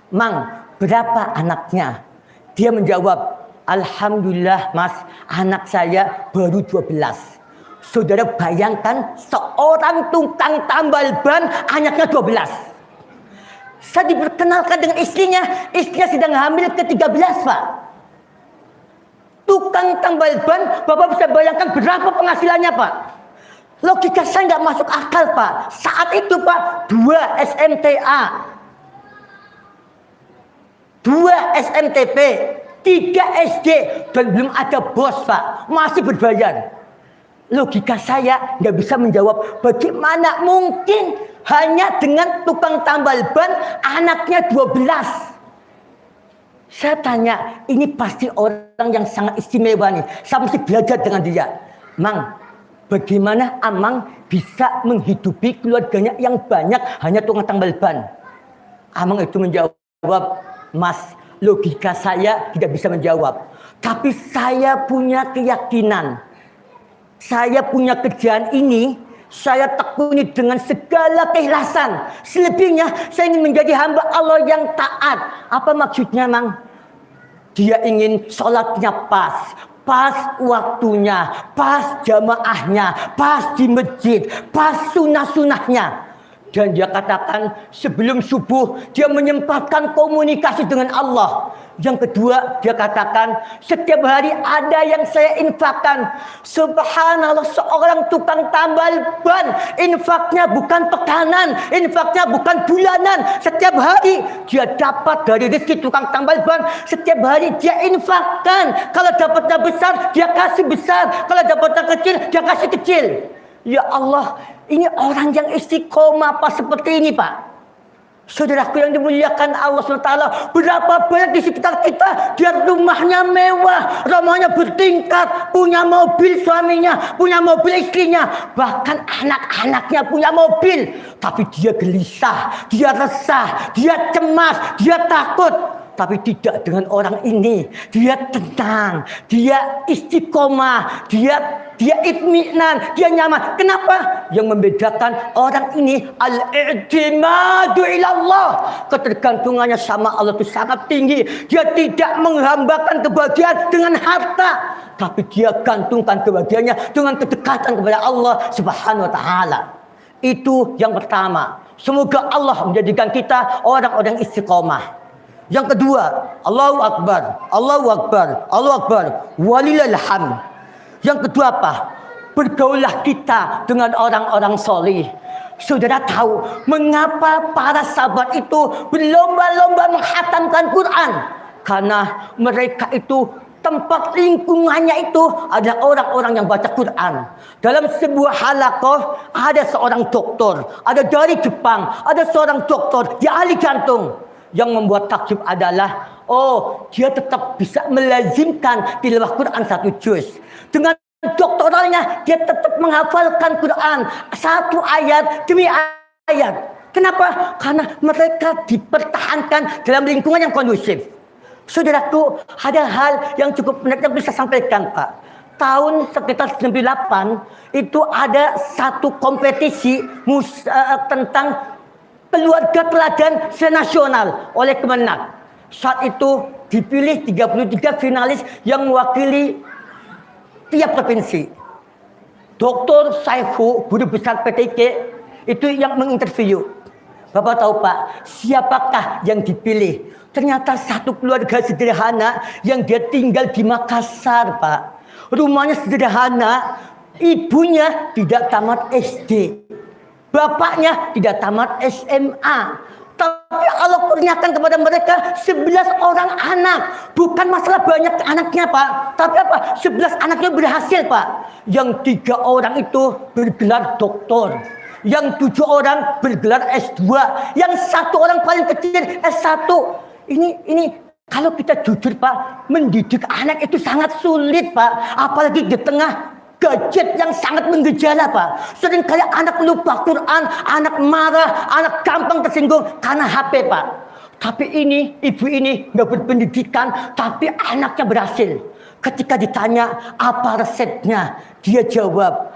Mang, berapa anaknya? Dia menjawab, Alhamdulillah Mas, anak saya baru 12. Saudara bayangkan seorang tukang tambal ban anaknya 12. Saya diperkenalkan dengan istrinya sedang hamil ke-13, Pak. Tukang tambal ban, Bapak bisa bayangkan berapa penghasilannya, Pak. Logika saya nggak masuk akal, Pak. Saat itu, Pak, 2 SMTA, 2 SMTP, 3 SD, dan belum ada bos, Pak. Masih berbayar. Logika saya nggak bisa menjawab bagaimana mungkin hanya dengan tukang tambal ban anaknya 12. Saya tanya, ini pasti orang yang sangat istimewa nih. Saya mesti belajar dengan dia. Mang, bagaimana Amang bisa menghidupi keluarganya yang banyak hanya tukang tambal ban? Amang itu menjawab, Mas, logika saya tidak bisa menjawab. Tapi saya punya keyakinan. Saya punya kerjaan ini, saya tekuni dengan segala keikhlasan. Selebihnya, saya ingin menjadi hamba Allah yang taat. Apa maksudnya, Mang? Dia ingin sholatnya pas waktunya, pas jamaahnya, pas di masjid, pas sunnah-sunnahnya. Dan dia katakan sebelum subuh dia menyempatkan komunikasi dengan Allah. Yang kedua dia katakan setiap hari ada yang saya infakkan. Subhanallah, seorang tukang tambal ban, infaknya bukan pekanan, infaknya bukan bulanan. Setiap hari dia dapat dari rezeki tukang tambal ban. Setiap hari dia infakkan. Kalau dapatnya besar dia kasih besar, kalau dapatnya kecil dia kasih kecil. Ya Allah, ini orang yang istiqomah, Pak, seperti ini, Pak. Saudaraku yang dimuliakan Allah SWT, berapa banyak di sekitar kita, dia rumahnya mewah, rumahnya bertingkat, punya mobil suaminya, punya mobil istrinya, bahkan anak-anaknya punya mobil. Tapi dia gelisah, dia resah, dia cemas, dia takut. Tapi tidak dengan orang ini. Dia tenang, dia istiqomah, dia itminan, dia nyaman. Kenapa? Yang membedakan orang ini al-i'timadu ilallah. Ketergantungannya sama Allah itu sangat tinggi. Dia tidak menghambakan kebahagiaan dengan harta, tapi dia gantungkan kebahagiaannya dengan kedekatan kepada Allah Subhanahu wa taala. Itu yang pertama. Semoga Allah menjadikan kita orang-orang istiqomah. Yang kedua, Allahu Akbar, Allahu Akbar, Allahu Akbar, walillahil hamd. Yang kedua apa? Bergaulah kita dengan orang-orang solih. Saudara tahu mengapa para sahabat itu berlomba-lomba menghatamkan Quran? Karena mereka itu tempat lingkungannya itu adalah orang-orang yang baca Quran. Dalam sebuah halaqah ada seorang doktor, ada dari Jepang, ada seorang doktor di ahli jantung. Yang membuat takjub adalah, dia tetap bisa melazimkan tilawah Quran 1 juz. Dengan doktoralnya dia tetap menghafalkan Quran satu ayat demi ayat. Kenapa? Karena mereka dipertahankan dalam lingkungan yang kondusif. Saudaraku, ada hal yang cukup menarik yang bisa sampaikan, Pak. Tahun sekitar 98 itu ada satu kompetisi tentang keluarga teladan senasional oleh Kemenak. Saat itu dipilih 33 finalis yang mewakili tiap provinsi. Dr. Saifu, guru besar PTIK, itu yang menginterview. Bapak tahu Pak, siapakah yang dipilih? Ternyata satu keluarga sederhana yang dia tinggal di Makassar, Pak. Rumahnya sederhana, ibunya tidak tamat SD. Bapaknya tidak tamat SMA. Tapi Allah kurniakan kepada mereka 11 orang anak. Bukan masalah banyak anaknya, Pak. Tapi apa? 11 anaknya berhasil, Pak. Yang 3 orang itu bergelar doktor. Yang 7 orang bergelar S2. Yang 1 orang paling kecil S1. Ini kalau kita jujur, Pak, mendidik anak itu sangat sulit, Pak. Apalagi di tengah gadget yang sangat menggejala, Pak. Seringkali anak lupa Quran, anak marah, anak gampang tersinggung karena HP, Pak. Tapi ibu ini nggak berpendidikan, tapi anaknya berhasil. Ketika ditanya apa resepnya, dia jawab,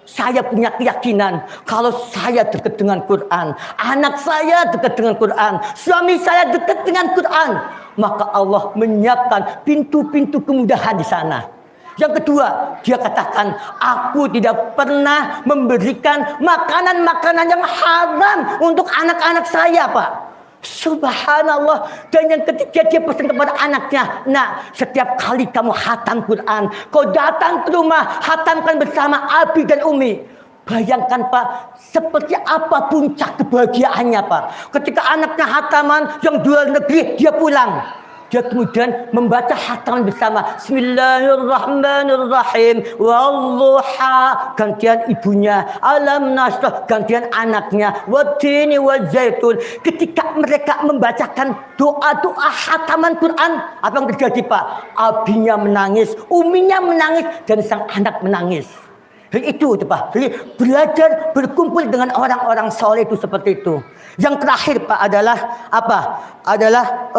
saya punya keyakinan kalau saya dekat dengan Quran, anak saya dekat dengan Quran, suami saya dekat dengan Quran, maka Allah menyiapkan pintu-pintu kemudahan di sana. Yang kedua, dia katakan, aku tidak pernah memberikan makanan-makanan yang haram untuk anak-anak saya, Pak. Subhanallah. Dan yang ketiga, dia pesan kepada anaknya, nak, setiap kali kamu hatam Quran, kau datang ke rumah, hatamkan bersama Abi dan Umi. Bayangkan, Pak, seperti apa puncak kebahagiaannya, Pak. Ketika anaknya hataman yang di luar negeri, dia pulang. Dia kemudian membaca hataman bersama. Bismillahirrahmanirrahim. Walluha. Gantian ibunya. Alam nasrah. Gantian anaknya. Wattini wazaitun. Ketika mereka membacakan doa-doa hataman Quran, apa yang terjadi, Pak? Abinya menangis, uminya menangis, dan sang anak menangis. Itu Pak. Jadi belajar berkumpul dengan orang-orang soleh itu seperti itu. Yang terakhir, Pak, adalah apa? Adalah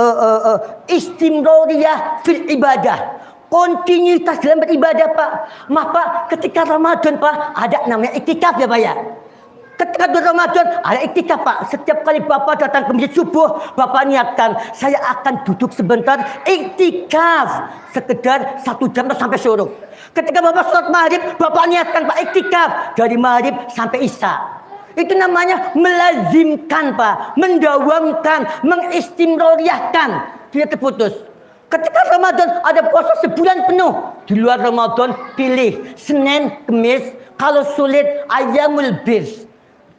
istimroriyah fil ibadah. Kontinuitas dalam beribadah, Pak. Maka ketika Ramadan, Pak, ada namanya iktikaf ya, Pak ya. Ketika bulan Ramadan ada iktikaf, Pak. Setiap kali Bapak datang ke masjid subuh, Bapak niatkan, saya akan duduk sebentar iktikaf sekedar 1 jam sampai suruh. Ketika Bapak sholat maghrib, Bapak niatkan, Pak, iktikaf dari maghrib sampai isya. Itu namanya melazimkan, Pak, mendawamkan, mengistimroriyahkan. Dia terputus. Ketika Ramadan ada puasa sebulan penuh. Di luar Ramadan pilih Senin, Kamis, kalau sulit Ayyamul Bir.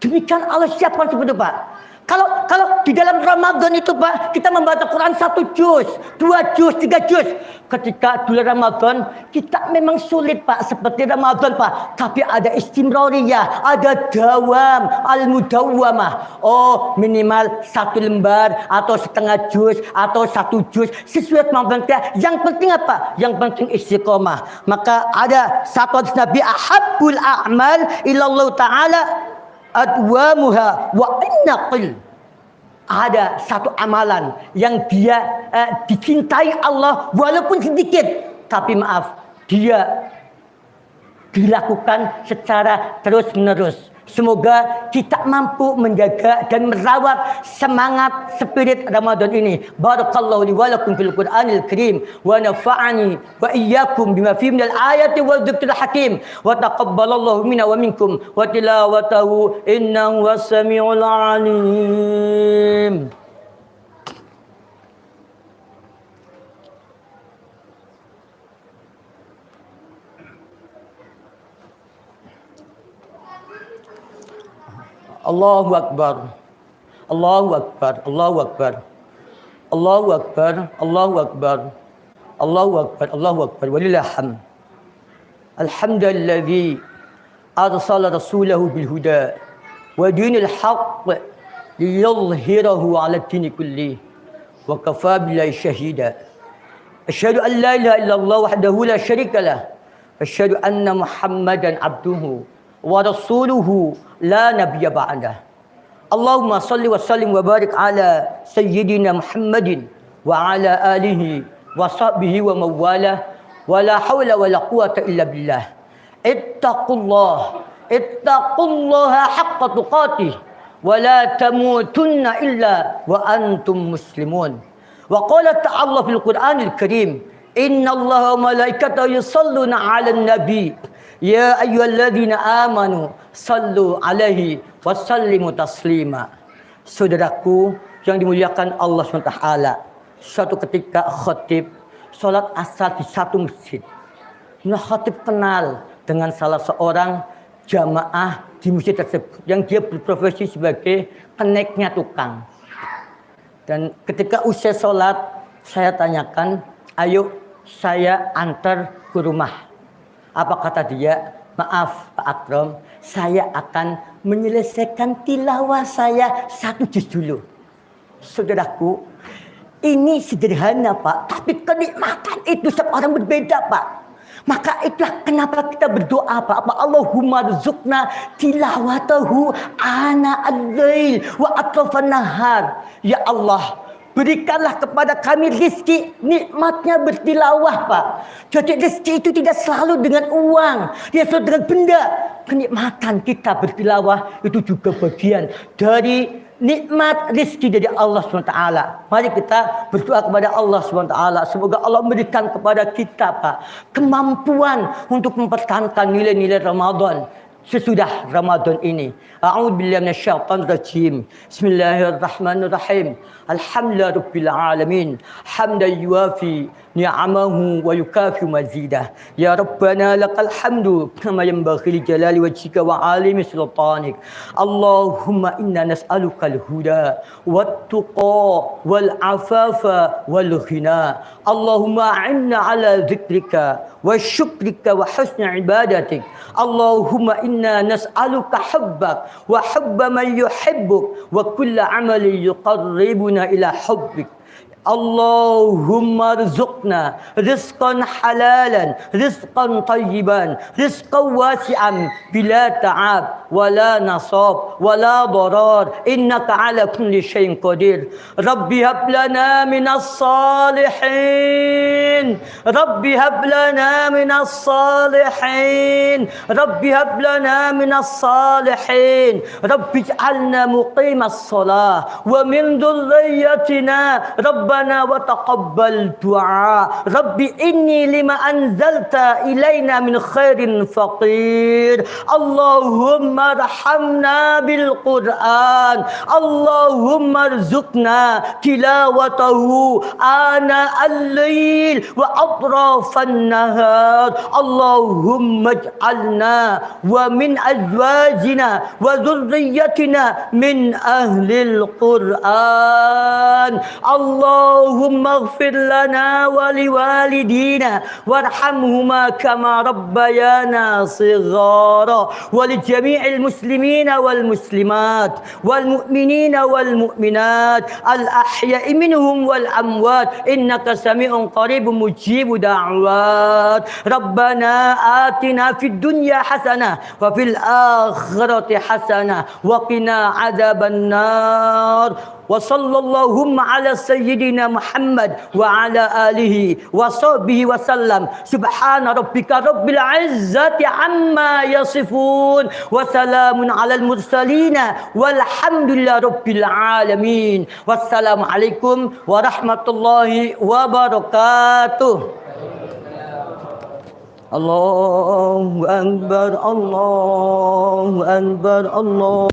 Demikian Allah siapkan seperti itu, Pak. Kalau di dalam Ramadan itu, Pak, kita membaca Quran 1 juz, 2 juz, 3 juz. Ketika bulan Ramadan, kita memang sulit, Pak, seperti Ramadan, Pak. Tapi ada istimroriyah, ada dawam, al-mudawwamah. Minimal 1 lembar, atau setengah juz, atau 1 juz. Sesuai kemampuan kita. Yang penting apa? Yang penting istiqomah. Maka ada satu hadis Nabi, ahabbul a'mal ilallah ta'ala adwamuha wa innaqil. Ada satu amalan yang dia dicintai Allah walaupun sedikit, tapi maaf, dia dilakukan secara terus menerus. Semoga kita mampu menjaga dan merawat semangat spirit Ramadan ini. Barakallahu li wa lakum fil Qur'anil Karim wa nafa'ani wa iyyakum bima fihi minal ayati wa dzikril hakim wa taqabbalallahu minna wa minkum wa tilawatahu innahu was-sami'ul 'alim. Allahu Akbar. Allahu Akbar. Allahu Akbar. Allahu Akbar. Allahu Akbar. Allahu Akbar, walillahil hamd. Alhamdulilladzi arsala rasulahu bil huda wa dinil haqq liyudhhirahu 'ala ad-dini kullih wa kafa billahi shahida. Asyhadu an la ilaha illallah wahdahu la syarika lah. Asyhadu anna Muhammadan abduhu wa rasuluhu la nabiyya ba'dah. Allahumma salli wa sallim wa barik ala sayyidina Muhammadin wa ala alihi wa sahbihi wa mawalah wa la hawla wa la quwata illa billah. Ittaqullaha haqqa tuqatih wa la tamutunna illa wa antum muslimun. Wa qala ta'ala fil Qur'anil Karim, innallaha wa malaikatahu yusalluna 'alan nabi ya ayyuhalladzina amanu sallu 'alaihi wa sallimu taslima. Saudaraku yang dimuliakan Allah SWT, suatu ketika khatib salat asar di satu masjid. Nah, khatib kenal dengan salah seorang jamaah di masjid tersebut yang dia berprofesi sebagai keneknya tukang. Dan ketika usai sholat, saya tanyakan, ayo saya antar ke rumah. Apa kata dia? Maaf Pak Akram, saya akan menyelesaikan tilawah saya 1 juz dulu. Saudaraku, ini sederhana Pak, tapi kenikmatan itu setiap orang berbeda Pak. Maka itulah kenapa kita berdoa Pak. Allahumma rizukna tilawatahu ana al-lail wa atrafan nahar. Ya Allah, berikanlah kepada kami rizki nikmatnya bertilawah Pak. Jadi rizki itu tidak selalu dengan uang, tidak selalu dengan benda. Kenikmatan kita bertilawah itu juga bagian dari nikmat rizki dari Allah SWT. Mari kita berdoa kepada Allah SWT. Semoga Allah memberikan kepada kita Pak kemampuan untuk mempertahankan nilai-nilai Ramadan sesudah Ramadan ini. A'udzubillahi minasyaitonir rajim. Bismillahirrahmanirrahim. Alhamdulillahirabbil alamin. Hamdan yuwafi ni'amahu wa yukafi mazidah. Ya Rabbana lakal hamdu kama yanbaghi li jalali wajhika wa 'alimi sultanik. Allahumma inna nas'alukal huda wat tuqa wal afafa wal ghina. Allahumma a'inna 'ala dzikrika wa syukrika wa husni ibadatik. Allahumma inna nas'aluka hubbak wa hubba man yuhibbuk wa kulla 'amalin yuqarribuna ila hubbik. Allahumma rizqna rizqan halalan, rizqan tayyiban, rizqan wasi'an bila ta'ab wala nasab wala darar, innaka ala kulli syai'in qadir. Rabbi hab lana minas salihin, Rabbi hab lana minas salihin, Rabbi hab lana minas salihin, Rabbi ij'alna muqimas salah wa min dhurriyyatina Rabbana wa taqabbal du'a. Rabbi inni lima anzalta ilaina min khairin faqir. Allahumma arhamna bil Qur'an. Allahumma rzuqna tilawatahu ana al-lail wa atrafan nahar. Allahumma ij'alna wa min azwajina wa dhurriyyatina min ahlil Qur'an. Allahumma ighfir lana wa liwalidina warhamhuma kama rabbayana shighara wa li jami'il muslimina wal muslimat wal mu'minina wal mu'minat al ahya'i minhum wal amwat innaka sami'un qaribun mujibu da'wat. Rabbana atina fid dunya hasanah wa fil akhirati hasanah wa qina adzaban nar. Wa sallallahu ala sayyidina Muhammad wa ala alihi wa sahbihi wa sallam. Subhana rabbika rabbil izzati amma yasifun wa salamun alal mursalina walhamdulillahi rabbil alamin. Wassalamu alaikum warahmatullahi wabarakatuh. Allahu akbar, Allahu akbar, Allah.